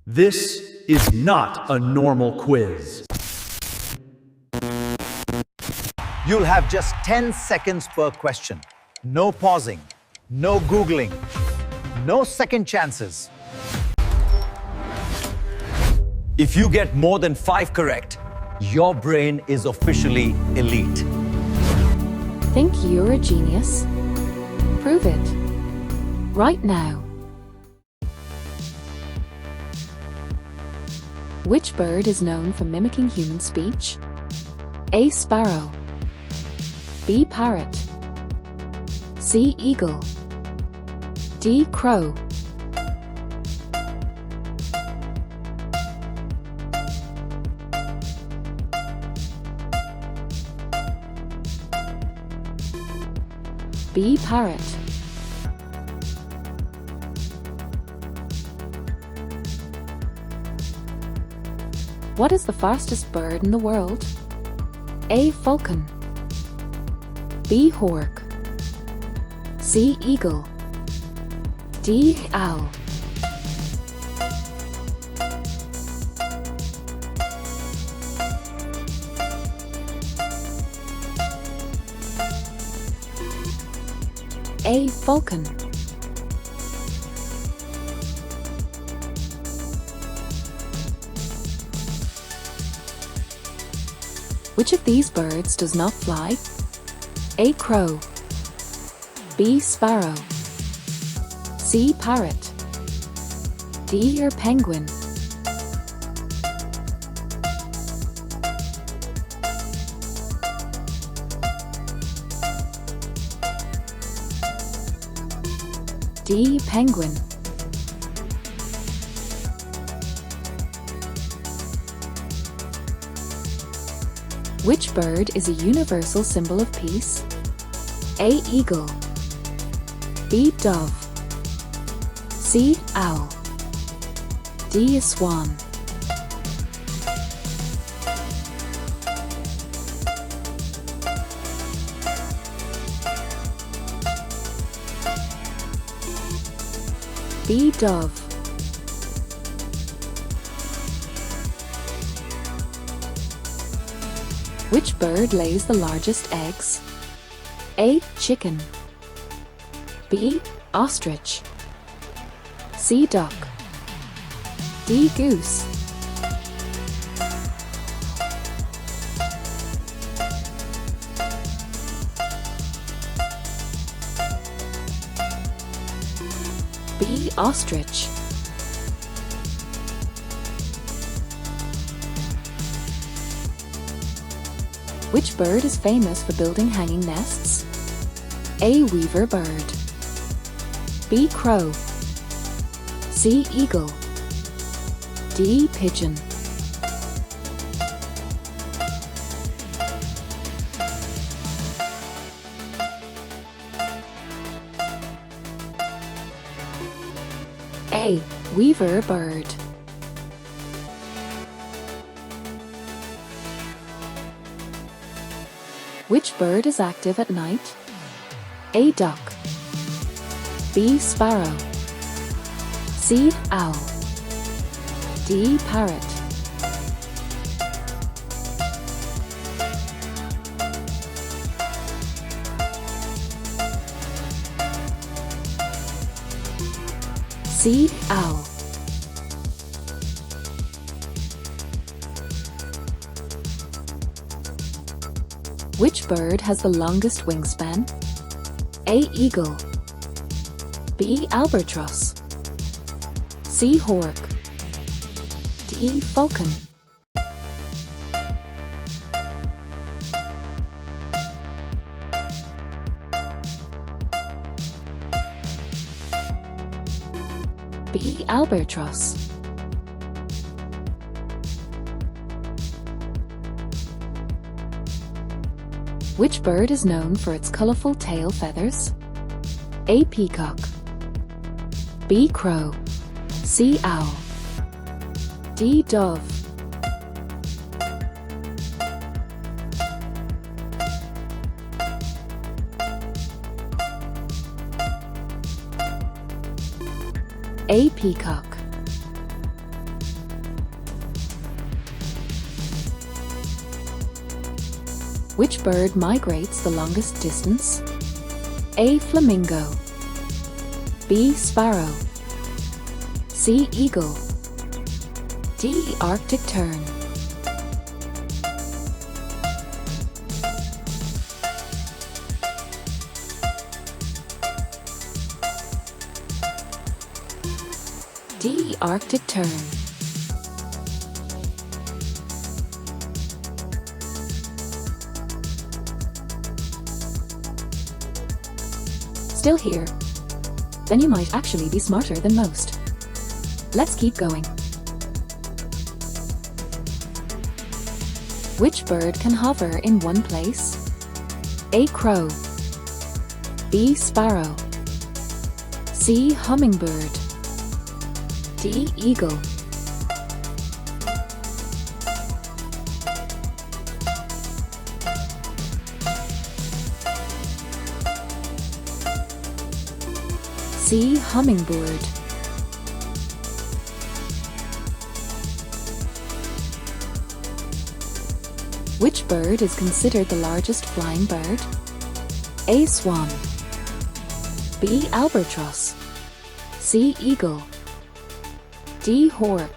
This is not a normal quiz. You'll have just 10 seconds per question. No pausing, no Googling, no second chances. If you get more than 5 correct, your brain is officially elite. Think you're a genius? Prove it. Right now. Which bird is known for mimicking human speech? A. Sparrow. B. Parrot. C. Eagle. D. Crow. B. Parrot. What is the fastest bird in the world? A. Falcon. B. Hawk. C. Eagle. D. Owl. A. Falcon. Which of these birds does not fly? A. Crow. B. Sparrow. C. Parrot. D. Penguin. D. Penguin. Which bird is a universal symbol of peace? A. Eagle. B. Dove. C. Owl. D. Swan. B. Dove. Which bird lays the largest eggs? A. Chicken. B. Ostrich. C. Duck. D. Goose. B. Ostrich. Which bird is famous for building hanging nests? A. Weaver bird. B. Crow. C. Eagle. D. Pigeon. A. Weaver bird. Which bird is active at night? A. Duck. B. Sparrow. C. Owl. D. Parrot. C. Owl. Which bird has the longest wingspan? A. Eagle. B. Albatross. C. Hawk. D. Falcon. B. Albatross. Which bird is known for its colorful tail feathers? A. Peacock. B. Crow. C. Owl. D. Dove. A. Peacock. Which bird migrates the longest distance? A. Flamingo. B. Sparrow. C. Eagle. D. Arctic tern. D. Arctic tern. Still here? Then you might actually be smarter than most. Let's keep going. Which bird can hover in one place? A. Crow. B. Sparrow. C. Hummingbird. D. Eagle. C. Hummingbird. Which bird is considered the largest flying bird? A. Swan. B. Albatross. C. Eagle. D. Hork.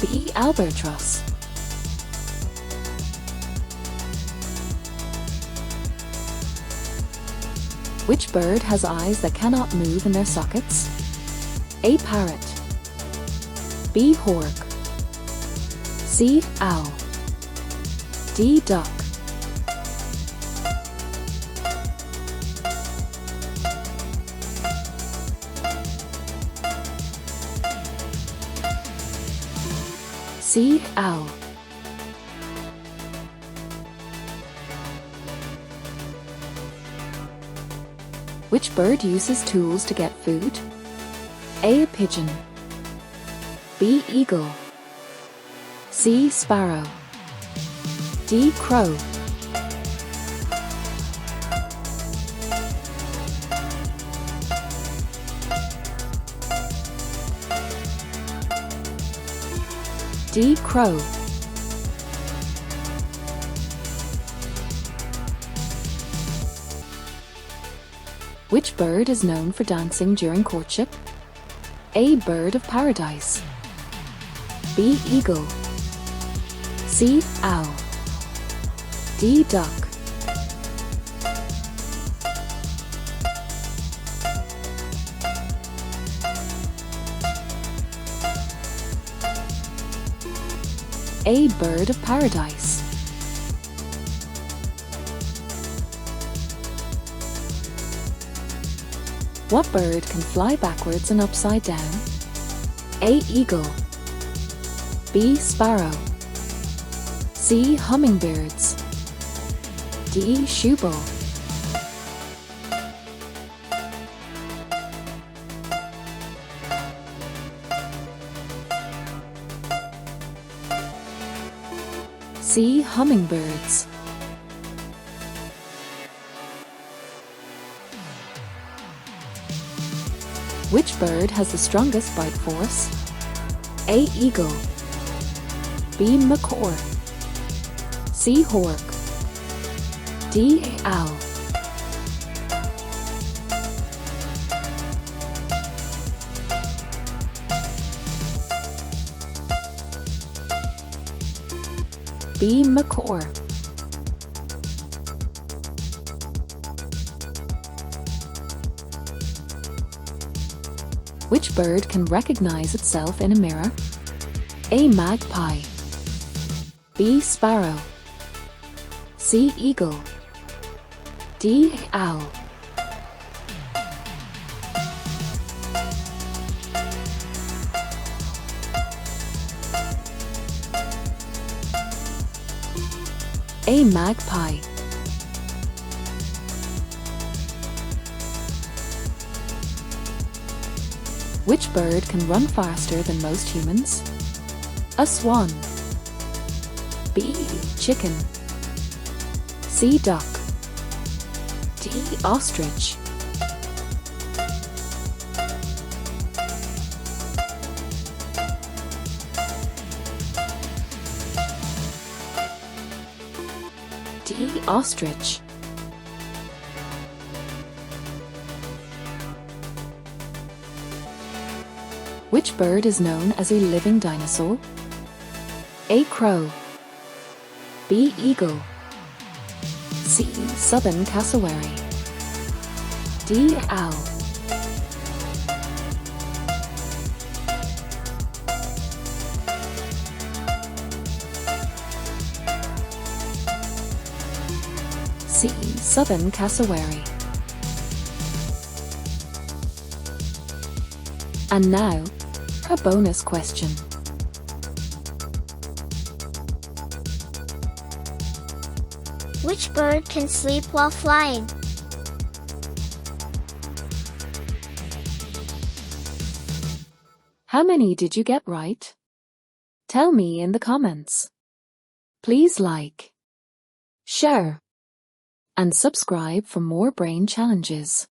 B. Albatross. Which bird has eyes that cannot move in their sockets? A. Parrot. B. Hork. C. Owl. D. Duck. C. Owl. Which bird uses tools to get food? A. Pigeon. B. Eagle. C. Sparrow. D. Crow. D. Crow. Which bird is known for dancing during courtship? A. Bird of paradise. B. Eagle. C. Owl. D. Duck. A. Bird of paradise. What bird can fly backwards and upside down? A. Eagle. B. Sparrow. C. Hummingbirds. D. Shoebill. C. Hummingbirds. Which bird has the strongest bite force? A. Eagle. B. Macaw. C. Hork. D. Owl. B. Macaw. Which bird can recognize itself in a mirror? A. Magpie. B. Sparrow. C. Eagle. D. Owl. A. Magpie. Which bird can run faster than most humans? A. Swan. B. Chicken. C. Duck. D. Ostrich. D. Ostrich. Which bird is known as a living dinosaur? A. Crow. B. Eagle. C. Southern cassowary. D. Owl. C. Southern cassowary. And now, a bonus question. Which bird can sleep while flying? How many did you get right? Tell me in the comments. Please like, share, and subscribe for more brain challenges.